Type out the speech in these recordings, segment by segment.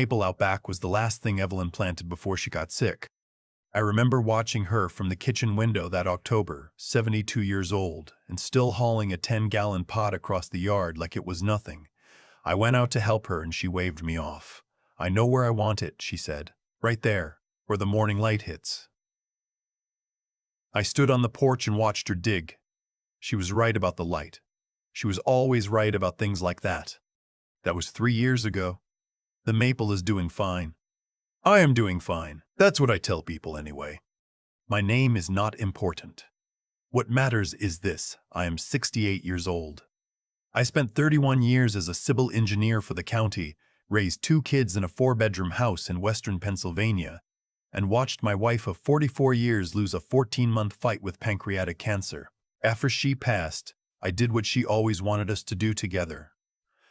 maple out back was the last thing Evelyn planted before she got sick. I remember watching her from the kitchen window that October, 72 years old, and still hauling a 10-gallon pot across the yard like it was nothing. I went out to help her and she waved me off. "I know where I want it," she said. "Right there, where the morning light hits." I stood on the porch and watched her dig. She was right about the light. She was always right about things like that. That was 3 years ago. The maple is doing fine. I am doing fine. That's what I tell people anyway. My name is not important. What matters is this: I am 68 years old. I spent 31 years as a civil engineer for the county, raised 2 kids in a 4-bedroom house in western Pennsylvania, and watched my wife of 44 years lose a 14-month fight with pancreatic cancer. After she passed, I did what she always wanted us to do together.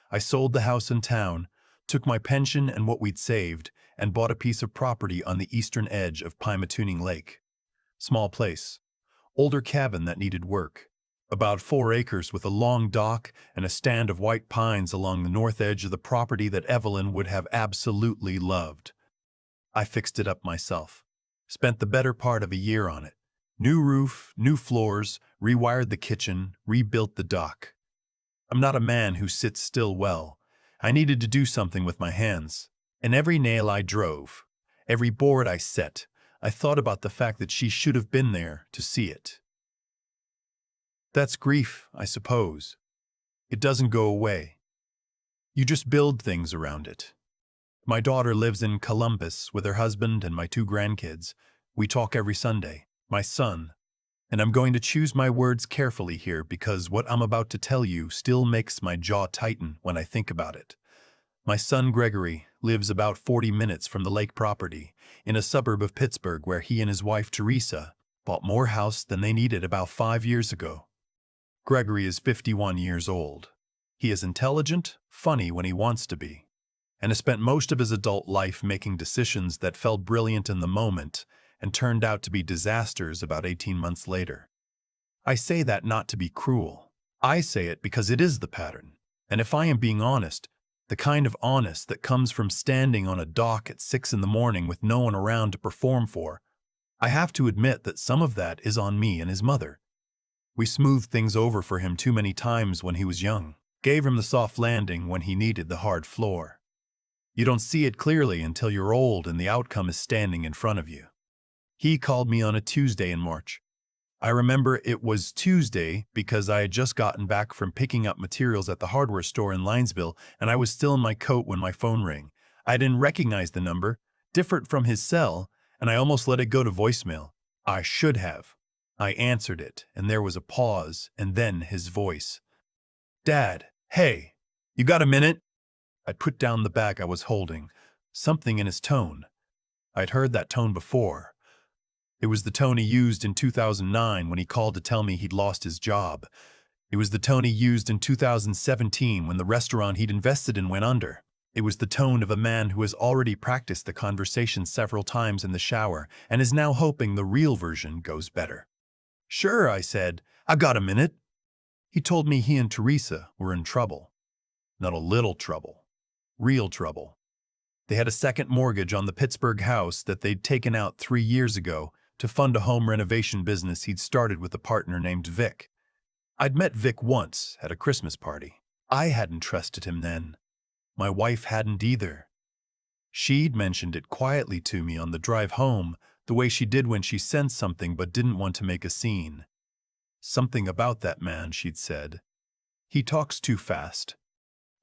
I sold the house in town, took my pension and what we'd saved, and bought a piece of property on the eastern edge of Pymatuning Lake. Small place. Older cabin that needed work. About 4 acres with a long dock and a stand of white pines along the north edge of the property that Evelyn would have absolutely loved. I fixed it up myself. Spent the better part of a year on it. New roof, new floors, rewired the kitchen, rebuilt the dock. I'm not a man who sits still well. I needed to do something with my hands. And every nail I drove, every board I set, I thought about the fact that she should have been there to see it. That's grief, I suppose. It doesn't go away. You just build things around it. My daughter lives in Columbus with her husband and my 2 grandkids. We talk every Sunday. My son. And I'm going to choose my words carefully here because what I'm about to tell you still makes my jaw tighten when I think about it. My son Gregory lives about 40 minutes from the lake property in a suburb of Pittsburgh where he and his wife Teresa bought more house than they needed about 5 years ago. Gregory is 51 years old. He is intelligent, funny when he wants to be, and has spent most of his adult life making decisions that felt brilliant in the moment and turned out to be disasters about 18 months later. I say that not to be cruel. I say it because it is the pattern. And if I am being honest, the kind of honest that comes from standing on a dock at 6 in the morning with no one around to perform for, I have to admit that some of that is on me and his mother. We smoothed things over for him too many times when he was young, gave him the soft landing when he needed the hard floor. You don't see it clearly until you're old and the outcome is standing in front of you. He called me on a Tuesday in March. I remember it was Tuesday because I had just gotten back from picking up materials at the hardware store in Linesville and I was still in my coat when my phone rang. I didn't recognize the number, different from his cell, and I almost let it go to voicemail. I should have. I answered it, and there was a pause, and then his voice. "Dad, hey, you got a minute?" I put down the bag I was holding. Something in his tone. I'd heard that tone before. It was the tone he used in 2009 when he called to tell me he'd lost his job. It was the tone he used in 2017 when the restaurant he'd invested in went under. It was the tone of a man who has already practiced the conversation several times in the shower and is now hoping the real version goes better. "Sure," I said. "I've got a minute." He told me he and Teresa were in trouble. Not a little trouble. Real trouble. They had a second mortgage on the Pittsburgh house that they'd taken out 3 years ago to fund a home renovation business he'd started with a partner named Vic. I'd met Vic once at a Christmas party. I hadn't trusted him then. My wife hadn't either. She'd mentioned it quietly to me on the drive home, the way she did when she sensed something but didn't want to make a scene. Something about that man, she'd said. He talks too fast.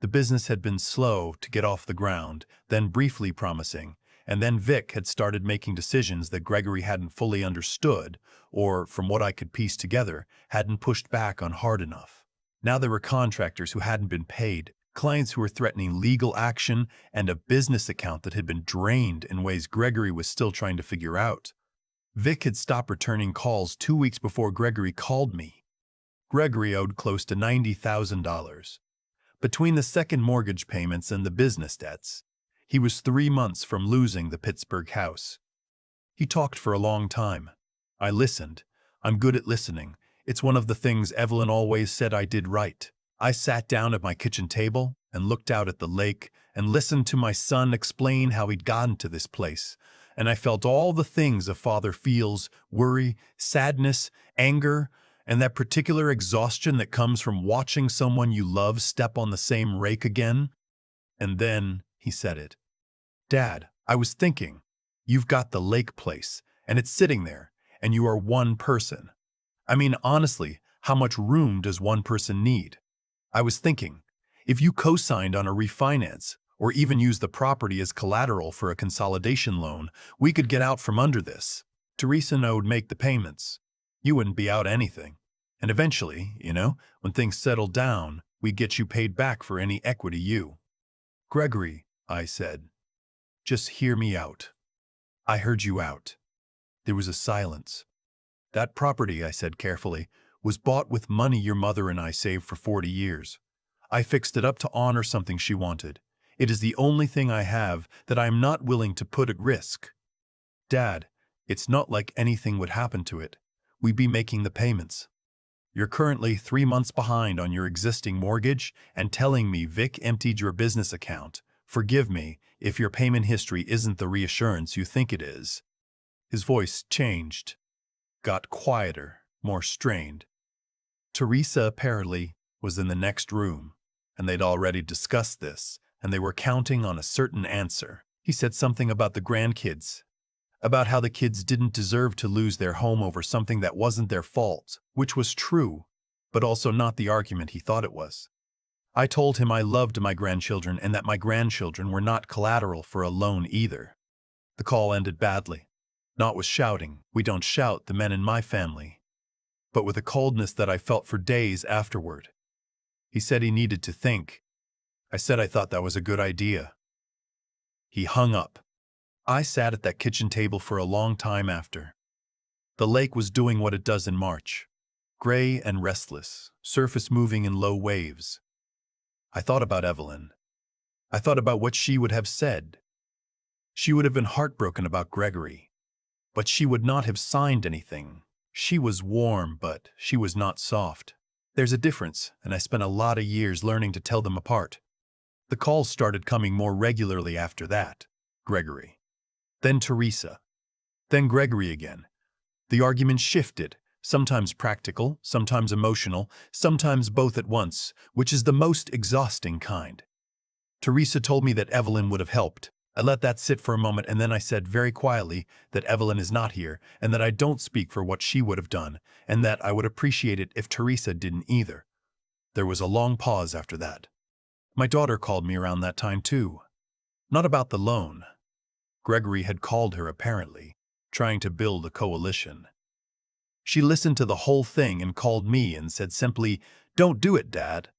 The business had been slow to get off the ground, then briefly promising, and then Vic had started making decisions that Gregory hadn't fully understood, or, from what I could piece together, hadn't pushed back on hard enough. Now there were contractors who hadn't been paid, clients who were threatening legal action, and a business account that had been drained in ways Gregory was still trying to figure out. Vic had stopped returning calls 2 weeks before Gregory called me. Gregory owed close to $90,000. Between the second mortgage payments and the business debts, he was 3 months from losing the Pittsburgh house. He talked for a long time. I listened. I'm good at listening. It's one of the things Evelyn always said I did right. I sat down at my kitchen table, and looked out at the lake and listened to my son explain how he'd gotten to this place. And I felt all the things a father feels: worry, sadness, anger, and that particular exhaustion that comes from watching someone you love step on the same rake again. And then he said it. "Dad, I was thinking, you've got the lake place, and it's sitting there, and you are one person. I mean, honestly, how much room does one person need? I was thinking, if you co-signed on a refinance, or even used the property as collateral for a consolidation loan, we could get out from under this. Teresa and I would make the payments. You wouldn't be out anything. And eventually, when things settle down, we'd get you paid back for any equity you—" "Gregory," I said, "just hear me out." "I heard you out." There was a silence. "That property," I said carefully, "was bought with money your mother and I saved for 40 years. I fixed it up to honor something she wanted. It is the only thing I have that I am not willing to put at risk. Dad, it's not like anything would happen to it. We'd be making the payments. You're currently 3 months behind on your existing mortgage and telling me Vic emptied your business account. Forgive me if your payment history isn't the reassurance you think it is." His voice changed, got quieter, more strained. Teresa apparently was in the next room, and they'd already discussed this, and they were counting on a certain answer. He said something about the grandkids, about how the kids didn't deserve to lose their home over something that wasn't their fault, which was true, but also not the argument he thought it was. I told him I loved my grandchildren and that my grandchildren were not collateral for a loan either. The call ended badly. Not with shouting. We don't shout, the men in my family. But with a coldness that I felt for days afterward. He said he needed to think. I said I thought that was a good idea. He hung up. I sat at that kitchen table for a long time after. The lake was doing what it does in March. Gray and restless, surface moving in low waves. I thought about Evelyn. I thought about what she would have said. She would have been heartbroken about Gregory. But she would not have signed anything. She was warm, but she was not soft. There's a difference, and I spent a lot of years learning to tell them apart. The calls started coming more regularly after that. Gregory. Then Teresa. Then Gregory again. The argument shifted, sometimes practical, sometimes emotional, sometimes both at once, which is the most exhausting kind. Teresa told me that Evelyn would have helped. I let that sit for a moment, and then I said very quietly that Evelyn is not here, and that I don't speak for what she would have done, and that I would appreciate it if Teresa didn't either. There was a long pause after that. My daughter called me around that time too. Not about the loan. Gregory had called her apparently, trying to build a coalition. She listened to the whole thing and called me and said simply, "Don't do it, Dad."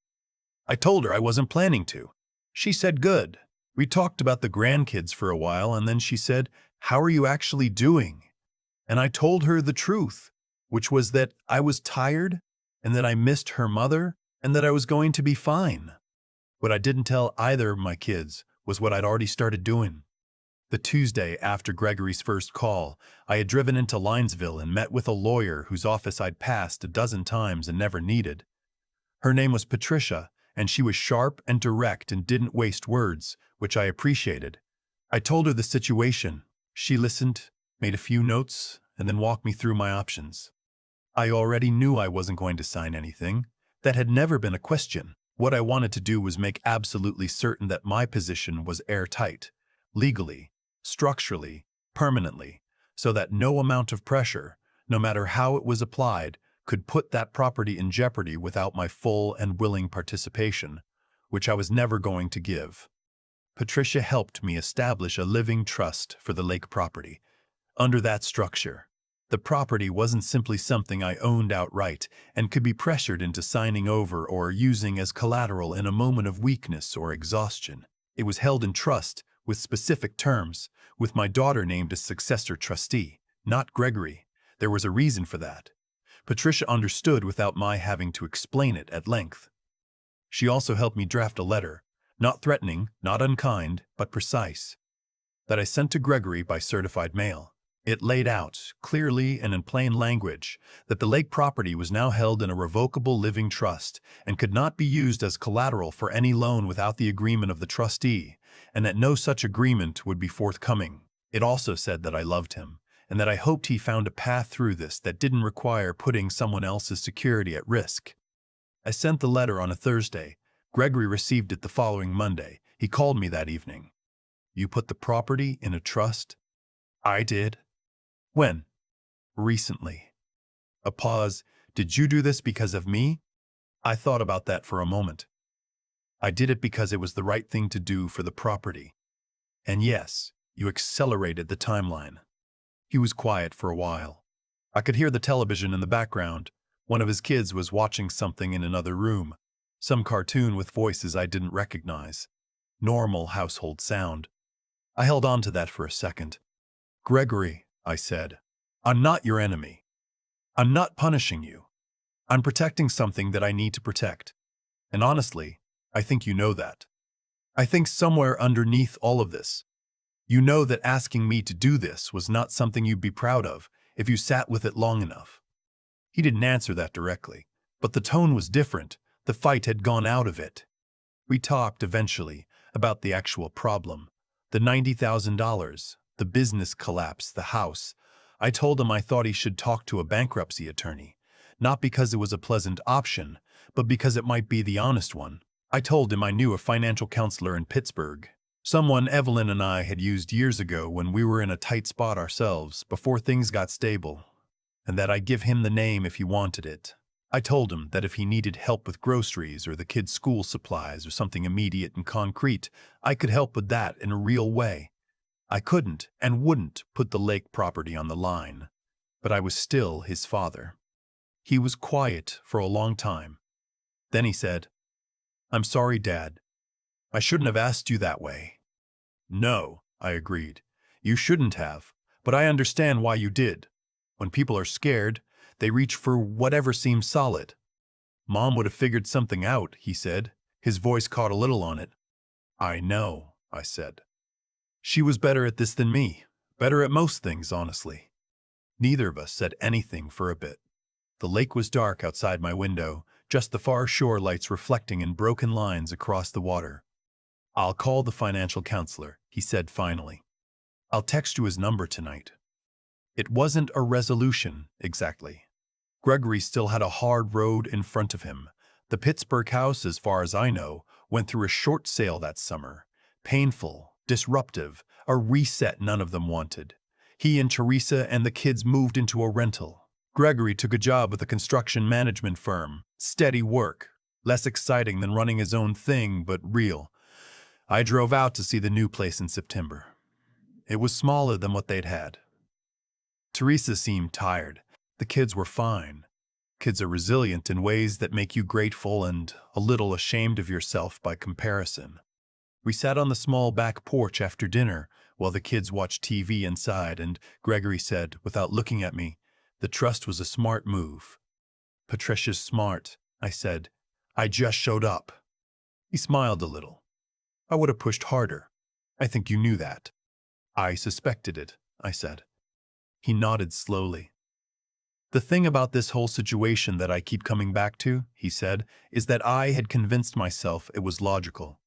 I told her I wasn't planning to. She said, "Good." We talked about the grandkids for a while, and then she said, "How are you actually doing?" And I told her the truth, which was that I was tired, and that I missed her mother, and that I was going to be fine. What I didn't tell either of my kids was what I'd already started doing. The Tuesday after Gregory's first call, I had driven into Linesville and met with a lawyer whose office I'd passed a dozen times and never needed. Her name was Patricia, and she was sharp and direct and didn't waste words, which I appreciated. I told her the situation. She listened, made a few notes, and then walked me through my options. I already knew I wasn't going to sign anything. That had never been a question. What I wanted to do was make absolutely certain that my position was airtight, legally, structurally, permanently, so that no amount of pressure, no matter how it was applied, could put that property in jeopardy without my full and willing participation, which I was never going to give. Patricia helped me establish a living trust for the lake property. Under that structure, the property wasn't simply something I owned outright and could be pressured into signing over or using as collateral in a moment of weakness or exhaustion. It was held in trust with specific terms, with my daughter named as successor trustee, not Gregory. There was a reason for that. Patricia understood without my having to explain it at length. She also helped me draft a letter, not threatening, not unkind, but precise, that I sent to Gregory by certified mail. It laid out, clearly and in plain language, that the lake property was now held in a revocable living trust and could not be used as collateral for any loan without the agreement of the trustee, and that no such agreement would be forthcoming. It also said that I loved him, and that I hoped he found a path through this that didn't require putting someone else's security at risk. I sent the letter on a Thursday. Gregory received it the following Monday. He called me that evening. "You put the property in a trust?" "I did." "When?" "Recently." A pause. "Did you do this because of me?" I thought about that for a moment. "I did it because it was the right thing to do for the property." "And yes, you accelerated the timeline." He was quiet for a while. I could hear the television in the background. One of his kids was watching something in another room. Some cartoon with voices I didn't recognize. Normal household sound. I held on to that for a second. "Gregory," I said, "I'm not your enemy. I'm not punishing you. I'm protecting something that I need to protect. And honestly, I think you know that. I think somewhere underneath all of this, you know that asking me to do this was not something you'd be proud of if you sat with it long enough." He didn't answer that directly, but the tone was different. The fight had gone out of it. We talked, eventually, about the actual problem. The $90,000, the business collapse, the house. I told him I thought he should talk to a bankruptcy attorney, not because it was a pleasant option, but because it might be the honest one. I told him I knew a financial counselor in Pittsburgh, someone Evelyn and I had used years ago when we were in a tight spot ourselves, before things got stable, and that I'd give him the name if he wanted it. I told him that if he needed help with groceries or the kids' school supplies or something immediate and concrete, I could help with that in a real way. I couldn't and wouldn't put the lake property on the line, but I was still his father. He was quiet for a long time. Then he said, "I'm sorry, Dad. I shouldn't have asked you that way." "No," I agreed. "You shouldn't have, but I understand why you did. When people are scared, they reach for whatever seems solid." "Mom would have figured something out," he said. His voice caught a little on it. "I know," I said. "She was better at this than me. Better at most things, honestly." Neither of us said anything for a bit. The lake was dark outside my window, just the far shore lights reflecting in broken lines across the water. "I'll call the financial counselor," he said finally. "I'll text you his number tonight." It wasn't a resolution, exactly. Gregory still had a hard road in front of him. The Pittsburgh house, as far as I know, went through a short sale that summer. Painful, disruptive, a reset none of them wanted. He and Teresa and the kids moved into a rental. Gregory took a job with a construction management firm. Steady work. Less exciting than running his own thing, but real. I drove out to see the new place in September. It was smaller than what they'd had. Teresa seemed tired. The kids were fine. Kids are resilient in ways that make you grateful and a little ashamed of yourself by comparison. We sat on the small back porch after dinner while the kids watched TV inside, and Gregory said, without looking at me, "The trust was a smart move." "Patricia's smart," I said. "I just showed up." He smiled a little. "I would have pushed harder. I think you knew that." "I suspected it," I said. He nodded slowly. "The thing about this whole situation that I keep coming back to," he said, "is that I had convinced myself it was logical.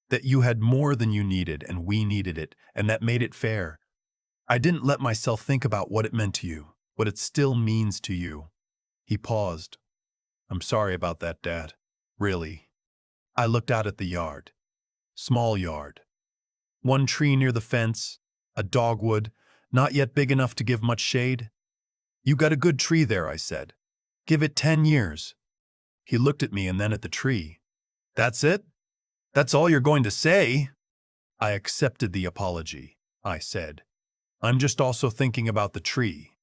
That you had more than you needed and we needed it, and that made it fair. I didn't let myself think about what it meant to you, what it still means to you." He paused. "I'm sorry about that, Dad. Really." I looked out at the yard. Small yard. One tree near the fence, a dogwood, not yet big enough to give much shade. "You got a good tree there," I said. "Give it 10 years. He looked at me and then at the tree. "That's it? That's all you're going to say?" I accepted the apology. I said, "I'm just also thinking about the tree."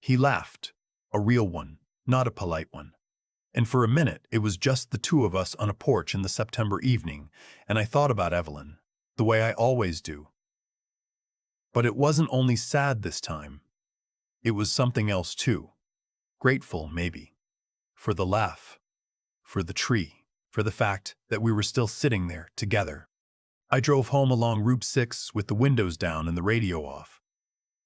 He laughed. A real one, not a polite one. And for a minute, it was just the two of us on a porch in the September evening, and I thought about Evelyn, the way I always do. But it wasn't only sad this time. It was something else too. Grateful, maybe. For the laugh. For the tree. For the fact that we were still sitting there together. I drove home along Route 6 with the windows down and the radio off.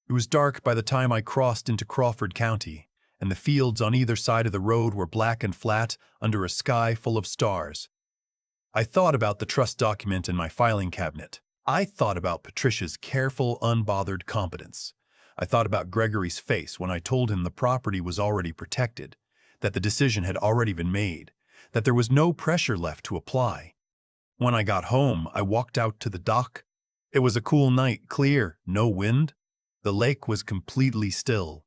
It was dark by the time I crossed into Crawford County, and the fields on either side of the road were black and flat under a sky full of stars. I thought about the trust document in my filing cabinet. I thought about Patricia's careful, unbothered competence. I thought about Gregory's face when I told him the property was already protected, that the decision had already been made, that there was no pressure left to apply. When I got home, I walked out to the dock. It was a cool night, clear, no wind. The lake was completely still.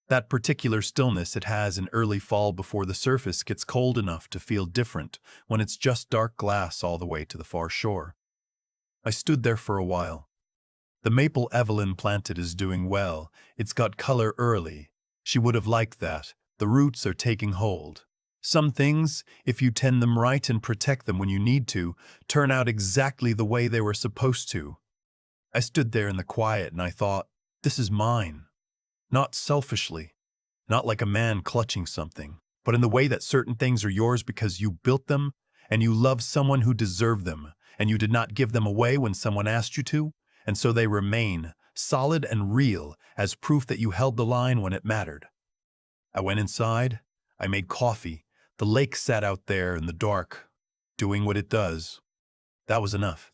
That particular stillness it has in early fall before the surface gets cold enough to feel different when it's just dark glass all the way to the far shore. I stood there for a while. The maple Evelyn planted is doing well. It's got color early. She would have liked that. The roots are taking hold. Some things, if you tend them right and protect them when you need to, turn out exactly the way they were supposed to. I stood there in the quiet and I thought, this is mine. Not selfishly, not like a man clutching something, but in the way that certain things are yours because you built them and you love someone who deserved them, and you did not give them away when someone asked you to, and so they remain solid and real as proof that you held the line when it mattered. I went inside. I made coffee. The lake sat out there in the dark, doing what it does. That was enough.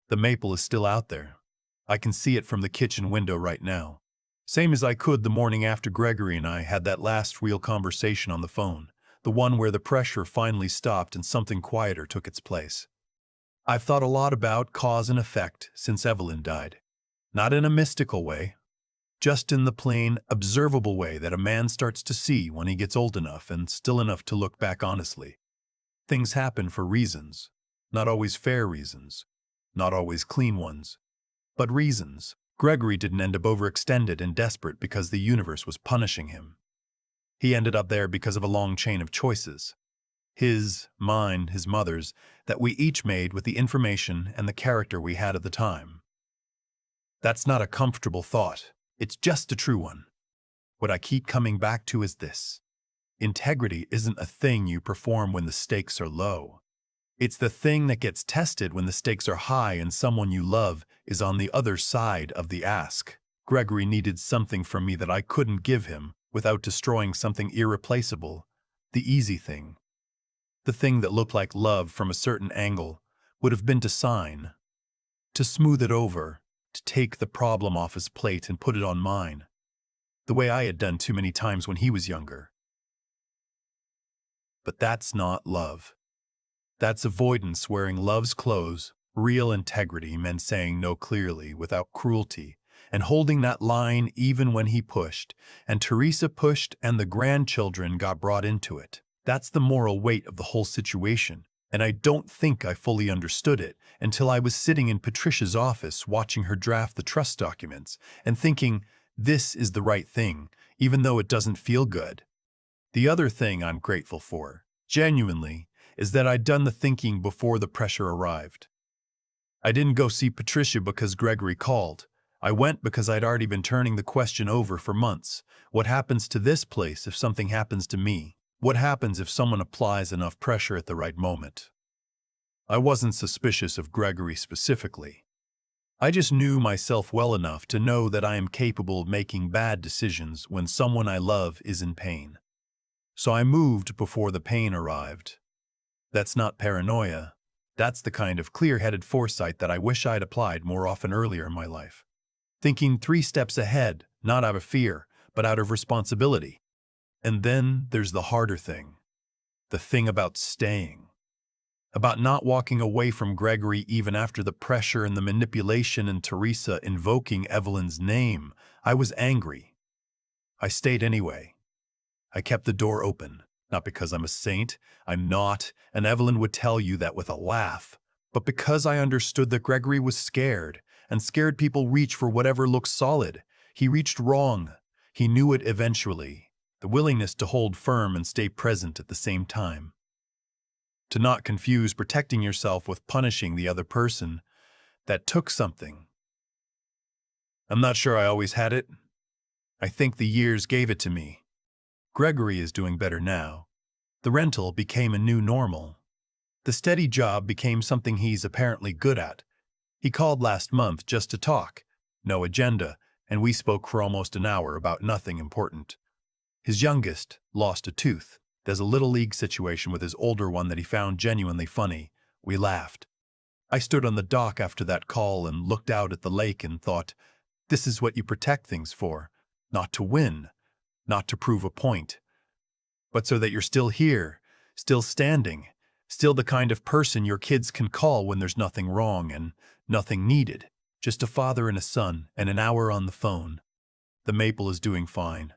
The maple is still out there. I can see it from the kitchen window right now. Same as I could the morning after Gregory and I had that last real conversation on the phone, the one where the pressure finally stopped and something quieter took its place. I've thought a lot about cause and effect since Evelyn died. Not in a mystical way, just in the plain, observable way that a man starts to see when he gets old enough and still enough to look back honestly. Things happen for reasons, not always fair reasons, not always clean ones, but reasons. Gregory didn't end up overextended and desperate because the universe was punishing him. He ended up there because of a long chain of choices. His, mine, his mother's, that we each made with the information and the character we had at the time. That's not a comfortable thought. It's just a true one. What I keep coming back to is this. Integrity isn't a thing you perform when the stakes are low. It's the thing that gets tested when the stakes are high and someone you love is on the other side of the ask. Gregory needed something from me that I couldn't give him without destroying something irreplaceable, the easy thing. The thing that looked like love from a certain angle would have been to sign, to smooth it over, to take the problem off his plate and put it on mine, the way I had done too many times when he was younger. But that's not love. That's avoidance wearing love's clothes. Real integrity meant saying no clearly without cruelty and holding that line even when he pushed, and Teresa pushed and the grandchildren got brought into it. That's the moral weight of the whole situation, and I don't think I fully understood it until I was sitting in Patricia's office watching her draft the trust documents and thinking, this is the right thing, even though it doesn't feel good. The other thing I'm grateful for, genuinely, is that I'd done the thinking before the pressure arrived. I didn't go see Patricia because Gregory called. I went because I'd already been turning the question over for months. What happens to this place if something happens to me? What happens if someone applies enough pressure at the right moment? I wasn't suspicious of Gregory specifically. I just knew myself well enough to know that I am capable of making bad decisions when someone I love is in pain. So I moved before the pain arrived. That's not paranoia. That's the kind of clear-headed foresight that I wish I'd applied more often earlier in my life. Thinking 3 steps ahead, not out of fear, but out of responsibility. And then there's the harder thing. The thing about staying. About not walking away from Gregory even after the pressure and the manipulation and Teresa invoking Evelyn's name. I was angry. I stayed anyway. I kept the door open. Not because I'm a saint, I'm not, and Evelyn would tell you that with a laugh, but because I understood that Gregory was scared, and scared people reach for whatever looks solid. He reached wrong. He knew it eventually. The willingness to hold firm and stay present at the same time. To not confuse protecting yourself with punishing the other person. That took something. I'm not sure I always had it. I think the years gave it to me. Gregory is doing better now. The rental became a new normal. The steady job became something he's apparently good at. He called last month just to talk. No agenda, and we spoke for almost an hour about nothing important. His youngest lost a tooth. There's a little league situation with his older one that he found genuinely funny. We laughed. I stood on the dock after that call and looked out at the lake and thought, this is what you protect things for. Not to win, not to prove a point, but so that you're still here, still standing, still the kind of person your kids can call when there's nothing wrong and nothing needed. Just a father and a son and an hour on the phone. The maple is doing fine.